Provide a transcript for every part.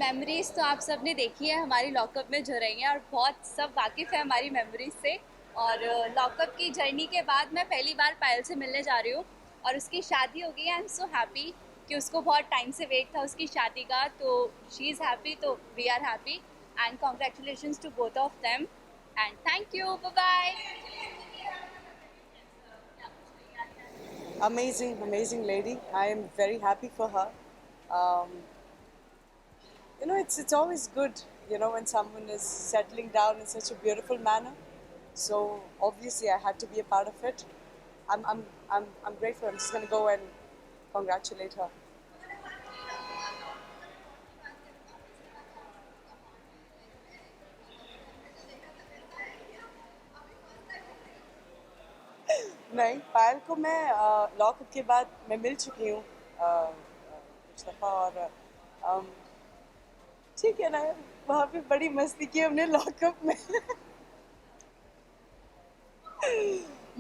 Memories तो आप सब ने देखी है हमारी लॉकअप में जो रही हैं, और बहुत सब वाकिफ़ है हमारी मेमोरीज से। और लॉकअप की जर्नी के बाद मैं पहली बार पायल से मिलने जा रही हूँ, और उसकी शादी हो गई है। आई एम सो हैप्पी कि उसको बहुत टाइम से वेट था उसकी शादी का, तो शी इज़ हैप्पी, तो we are happy. And congratulations to both of them, and thank you, bye bye. Amazing, amazing lady. I am very happy for her. Um, it's always good, when someone is settling down in such a beautiful manner. So obviously, I had to be a part of it. I'm grateful. I'm just gonna go and congratulate her. नहीं, पायल को मैं lockup के बाद मैं मिल चुकी हूँ कुछ दफ़ा, और ठीक है ना, वहाँ पे बड़ी मस्ती की हमने लॉकअप में.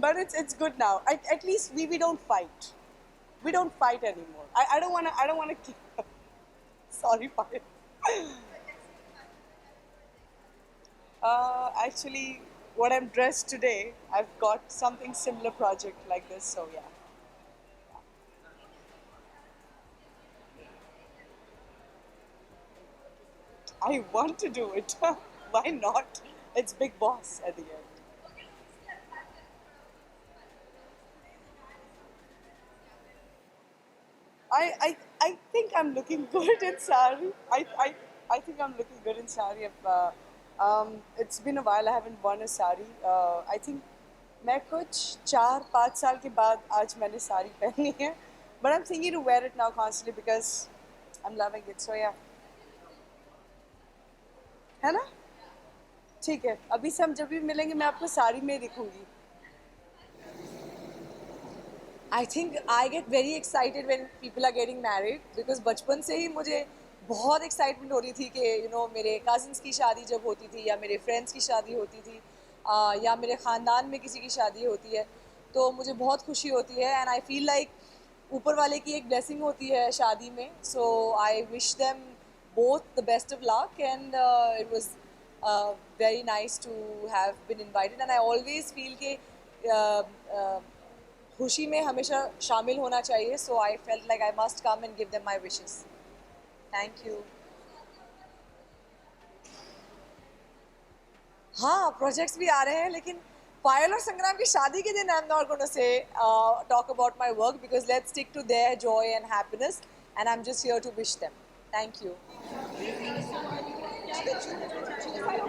But it's good now. At least we don't fight. We don't fight anymore. I don't wanna keep. Sorry, Payal. Actually, what I'm dressed today, I've got something similar project like this. So yeah, I want to do it. Why not? It's Big Boss at the end. I think I'm looking good in sari. I think I'm looking good in sari. It's been a while. I haven't worn a sari. I think मैं कुछ 4-5 साल के बाद आज मैंने साड़ी पहनी है. But I'm thinking to wear it now constantly because I'm loving it. So yeah, है ना? ठीक है. अभी से हम जब भी मिलेंगे मैं आपको साड़ी में दिखूंगी. I think I get very excited when people are getting married because बचपन से ही मुझे बहुत एक्साइटमेंट हो रही थी कि मेरे कज़न्स की शादी जब होती थी या मेरे फ्रेंड्स की शादी होती थी या मेरे ख़ानदान में किसी की शादी होती है तो मुझे बहुत खुशी होती है. एंड आई फील लाइक ऊपर वाले की एक ब्लेसिंग होती है शादी में. So I wish them both the best of luck, and it was very nice to have been invited. And I always feel कि uh, uh, खुशी में हमेशा शामिल होना चाहिए. So I felt like I must come and give them my wishes. Thank you. हाँ, projects भी आ रहे हैं, लेकिन पायल और संग्राम की शादी के दिन I am not gonna say talk about my work because let's stick to their joy and happiness, and I am just here to wish them. Thank you.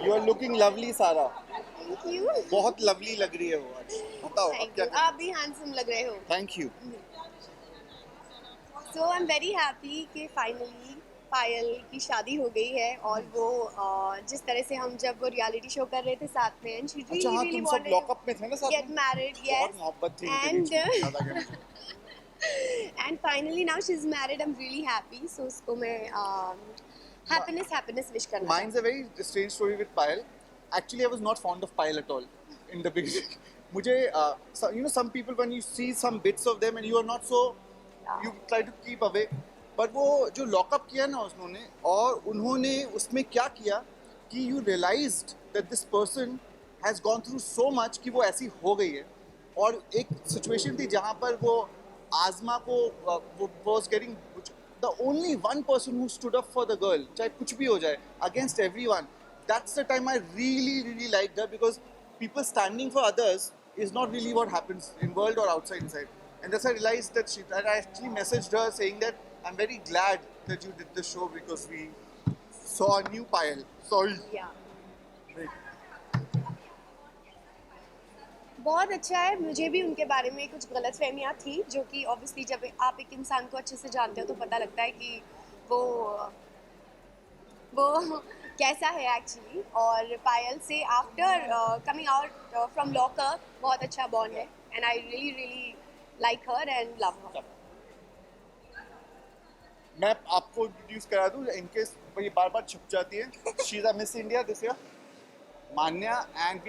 You are looking lovely Sara. Thank you. बहुत lovely लग रही है वो आज. बताओ अब thank क्या you. आप भी हैंडसम लग रहे हो. Thank you. So I am very happy कि फाइनली पायल की शादी हो गई है. और वो जिस तरह से हम जब वो रियलिटी शो कर रहे थे साथ में, एंड शी अच्छा हाँ, तुम सब लॉकअप में थे ना साथ गेट में. मैरिड. बहुत यस. मोहब्बत थी इनके And, बीच में. याद आ गया मुझे. And finally now she is married. I am really happy. So उसको मैं हैप्पीनेस विश करना Mine's a very strange story with Payal. Actually, I was not fond of Payal at all in the beginning. मुझे some people when you see some bits of them and you are not so, you try to keep away. But वो जो lockup किया ना उन्होंने, और उन्होंने उसमें क्या किया कि you realized that this person has gone through so much कि वो ऐसी हो गई है. और एक सिचुएशन थी जहाँ पर वो आज़मा को वो was getting the only one person who stood up for the girl, चाहे कुछ भी हो जाए, against everyone. That's the time I really liked her because people standing for others is not really what happens in world or outside inside. And that's I realized that I actually messaged her saying that I'm very glad that you did the show because we saw a new Payal. Sorry. या. Wait. बहुत अच्छा है. मुझे भी उनके बारे में कुछ गलत फहमियाँ थी, जो कि ऑब्वियसली जब आप एक इंसान को अच्छे से जानते हो तो पता लगता है कि वो कैसा है एक्चुअली. और पायल से after coming out from lockup बहुत अच्छा बॉन्ड है. And I really like her and love हर. मैं आपको इंट्रोड्यूस करा दूं इनकेस ये बार बार छुप जाती है. She is a miss India this year, Manya, and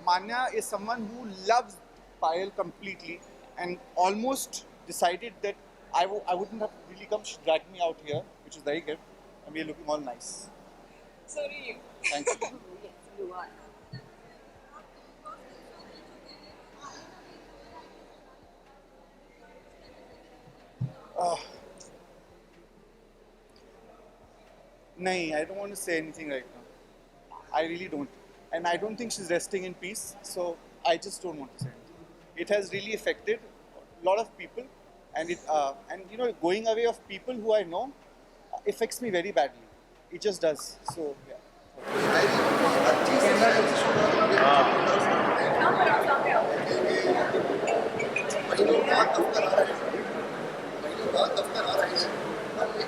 Manya is someone who loves Payal completely and almost decided that I wouldn't have really come. She dragged me out here, which is very good. and we are looking all nice. So do you. Thanks. You are. Nahin, I don't want to say anything right now. I really don't. And I don't think she's resting in peace, so I just don't want to say anything. It has really affected a lot of people, and you know, going away of people who I know affects me very badly. It just does. So yeah.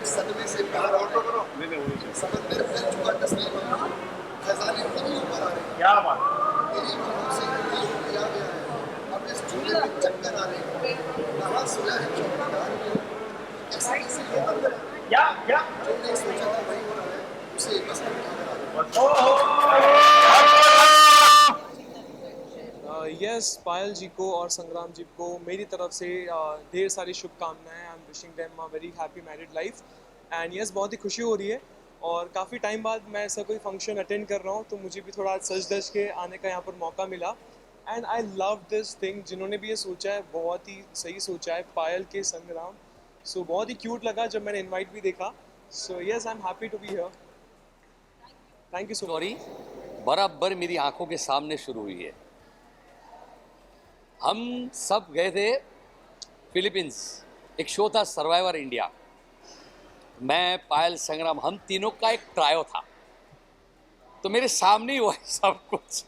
सदमे से प्यार समंदर फैल चुका तस्लीम खजाने खुद ही ऊपर आ रहे हैं। क्या बात तेरी बातों से इल्हाम किया गया है। अब इस झूले में चक्कर आ रहे हैं। कहाँ सोया है चौकीदार ऐसा किसी के अंदर है। क्या जो नहीं सोचा था वही हो रहा है। उसे बस यस पायल जी को और संग्राम जी को मेरी तरफ से ढेर सारी शुभकामनाएं। I am wishing them a very happy married life and yes बहुत ही खुशी हो रही है और काफ़ी टाइम बाद मैं ऐसा कोई फंक्शन अटेंड कर रहा हूँ तो मुझे भी थोड़ा सज धज के आने का यहाँ पर मौका मिला and I love this thing. जिन्होंने भी ये सोचा है बहुत ही सही सोचा है, पायल के संग्राम। सो बहुत ही क्यूट लगा जब मैंने इन्वाइट भी देखा। So yes I am happy to be here. Thank you so much. Story बराबर मेरी आंखों के सामने शुरू हुई है। हम सब गए थे फिलीपींस, एक शो था सर्वाइवर इंडिया। मैं, पायल, संग्राम, हम तीनों का एक ट्रायो था। तो मेरे सामने ही हुआ सब कुछ।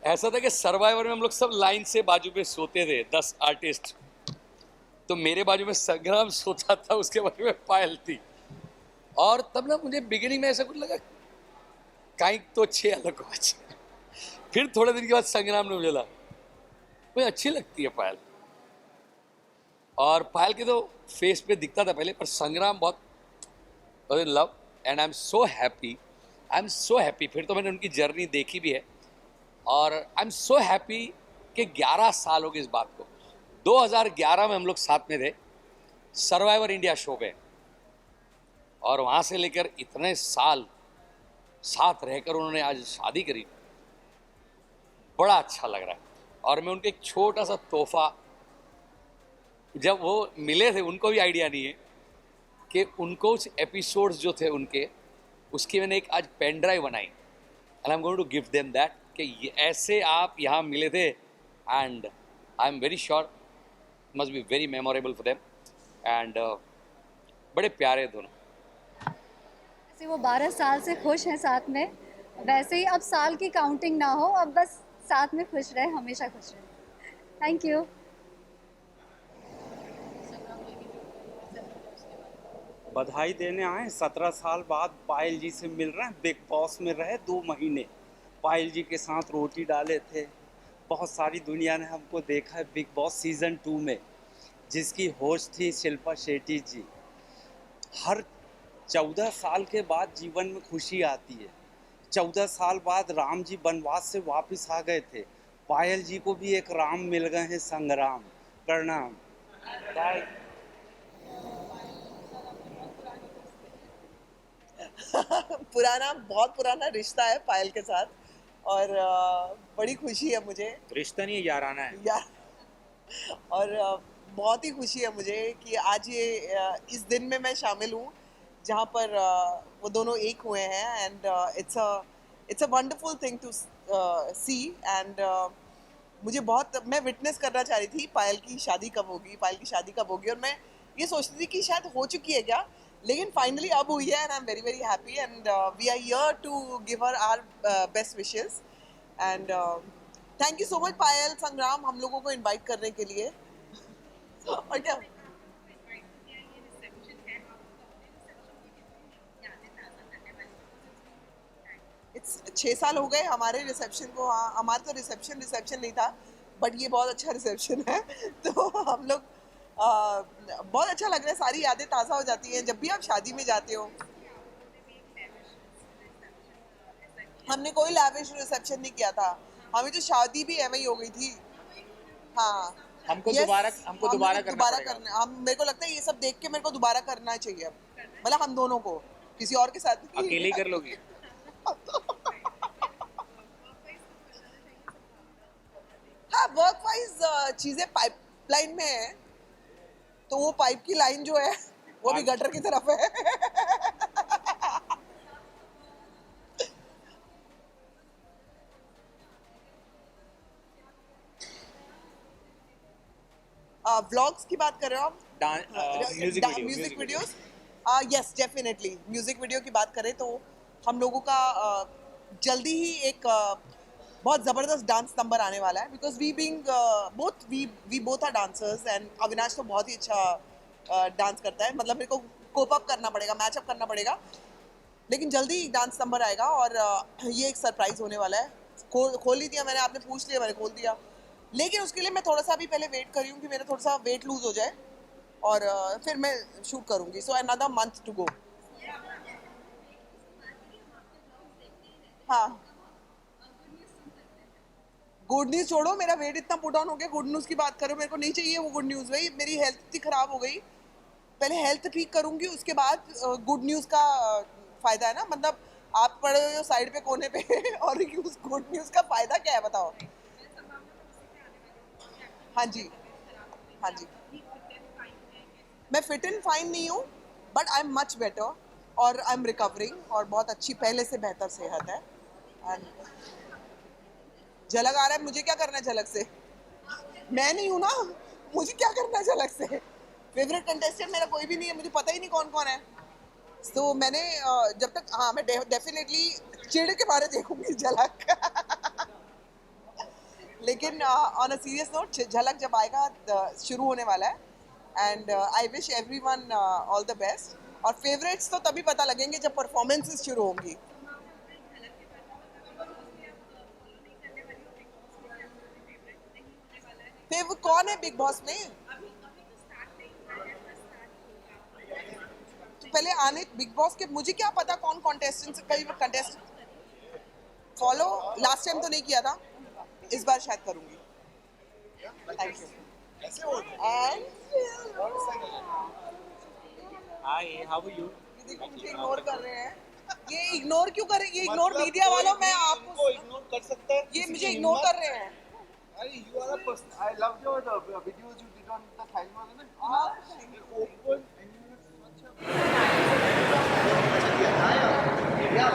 ऐसा था कि सर्वाइवर में हम लोग सब लाइन से बाजू में सोते थे, 10 आर्टिस्ट। तो मेरे बाजू में संग्राम सोता था, उसके बाजू में पायल थी। और तब ना मुझे बिगिनिंग में ऐसा कुछ लगा कहीं तो अच्छे अलग हो अच्छे। फिर थोड़े दिन के बाद संग्राम ने मुझे लगा मुझे अच्छी लगती है पायल। और पायल के तो फेस पे दिखता था पहले, पर संग्राम बहुत in love and I am so happy. I am so happy. फिर तो मैंने उनकी जर्नी देखी भी है और आई एम सो हैप्पी कि 11 साल हो गए इस बात को। 2011 में हम लोग साथ में थे सर्वाइवर इंडिया शो पे और वहाँ से लेकर इतने साल साथ रहकर उन्होंने आज शादी करी। बड़ा अच्छा लग रहा है। और मैं उनके एक छोटा सा तोहफा, जब वो मिले थे उनको भी आइडिया नहीं है कि उनको कुछ एपिसोड्स जो थे उनके, उसकी मैंने एक आज पेन ड्राइव बनाई and I am going to give them that कि ऐसे आप यहाँ मिले थे and I am very sure must be very memorable for them and बड़े प्यारे दोनों। जैसे वो 12 साल से खुश हैं साथ में, वैसे ही अब साल की काउंटिंग ना हो, अब बस साथ में खुश रहे, हमेशा खुश रहे। Thank you. बधाई देने आए। 17 साल बाद पायल जी से मिल रहे हैं। बिग बॉस में रहे 2 महीने, पायल जी के साथ रोटी डाले थे। बहुत सारी दुनिया ने हमको देखा है बिग बॉस सीज़न 2 में, जिसकी होस्ट थी शिल्पा शेट्टी जी। हर 14 साल के बाद जीवन में खुशी आती है। 14 साल बाद राम जी वनवास से वापस आ गए थे, पायल जी को भी एक राम मिल गए हैं, संग्राम। प्रणाम। बहुत पुराना रिश्ता है पायल के साथ और बड़ी खुशी है मुझे। रिश्ता नहीं, याराना है यार। और बहुत ही खुशी है मुझे कि आज ये इस दिन में मैं शामिल हूँ जहाँ पर वो दोनों एक हुए हैं and it's a wonderful thing to see and मुझे बहुत, मैं विटनेस करना चाह रही थी पायल की शादी कब होगी, पायल की शादी कब होगी। और मैं ये सोचती थी कि शायद हो चुकी है क्या, लेकिन फाइनली अब हुई है and I am very very happy and we are here to give her our best wishes and thank you so much Payal, Sangram, हम लोगों को इनवाइट करने के लिए। और क्या इट्स 6 साल हो गए हमारे रिसेप्शन को। हाँ, हमारा तो रिसेप्शन नहीं था, बट ये बहुत अच्छा रिसेप्शन है। तो हम लोग बहुत अच्छा लग रहा है, सारी यादें ताज़ा हो जाती हैं जब भी आप शादी में जाते हो। हमने कोई लैविश रिसेप्शन नहीं किया था, हमें तो शादी भी ऐਵੇਂ ही हो गई थी। हाँ, हमको दोबारा करना। मेरे को लगता है ये सब देख के मेरे को दोबारा करना चाहिए, मतलब हम दोनों को। किसी और के साथ नहीं। अकेले ही कर लोगी? हाँ, वर्क वाइज चीजें पाइपलाइन में है, तो वो पाइप की लाइन जो है वो भी गटर की तरफ है। व्लॉग्स की बात कर रहे हो आप? Music videos? Yes, definitely. Music video की बात करें तो हम लोगों का जल्दी ही एक बहुत ज़बरदस्त डांस नंबर आने वाला है, because we being we both are dancers, and Avinash तो बहुत ही अच्छा डांस करता है, मतलब मेरे को कोप अप करना पड़ेगा, मैच अप करना पड़ेगा, लेकिन जल्दी ही डांस नंबर आएगा और ये एक सरप्राइज होने वाला है। खोल ही दिया मैंने, आपने पूछ लिया, मैंने खोल दिया, लेकिन उसके लिए मैं थोड़ा सा अभी पहले वेट कर रही हूँ कि मेरा थोड़ा सा वेट लूज हो जाए और फिर मैं शूट करूँगी। So another month to go. हाँ, गुड न्यूज़ छोड़ो, मेरा वेट इतना पुट ऑन हो गया, गुड न्यूज़ की बात करो, मेरे को नहीं चाहिए वो गुड न्यूज़ भाई। मेरी हेल्थ इतनी ख़राब हो गई, पहले हेल्थ ठीक करूँगी, उसके बाद गुड न्यूज़ का फ़ायदा है ना, मतलब आप पड़े हुए हो साइड पे कोने पे और उस गुड न्यूज़ का फ़ायदा क्या है बताओ? हाँ जी, हाँ जी, मैं फिट एंड फाइन नहीं हूँ, but I am much better और आई एम रिकवरिंग, और बहुत अच्छी, पहले से बेहतर सेहत है। एंड झलक आ रहा है, मुझे क्या करना है झलक से? मैं नहीं हूँ ना, मुझे क्या करना है झलक से? फेवरेट कंटेस्टेंट मेरा कोई भी नहीं है, मुझे पता ही नहीं कौन कौन है। तो मैंने जब तक, हाँ, मैं डेफिनेटली चिड़ के बारे देखूंगी झलक। लेकिन ऑन अ सीरियस नोट, झलक जब आएगा शुरू होने वाला है, and I wish everyone all the best. और फेवरेट्स तो तभी पता लगेंगे जब परफॉर्मेंसेस शुरू होंगी। फेवरेट कौन है बिग बॉस में? तो पहले आने बिग बॉस के, मुझे क्या पता कौन कॉन्टेस्टेंट, कई कॉन्टेस्टेंट फॉलो लास्ट टाइम तो नहीं किया था, इस बार शायद करूंगी। Thank you. Hi, how are you? देखो मुझे इग्नोर कर रहे हैं, ये इग्नोर क्यों कर रहे हैं? ये इग्नोर मीडिया वालों, मैं आपको इग्नोर कर सकता है, ये मुझे इग्नोर कर रहे हैं। you are a person. I loved your videos you did on the Thailma, na? Open and you have such a. Yeah,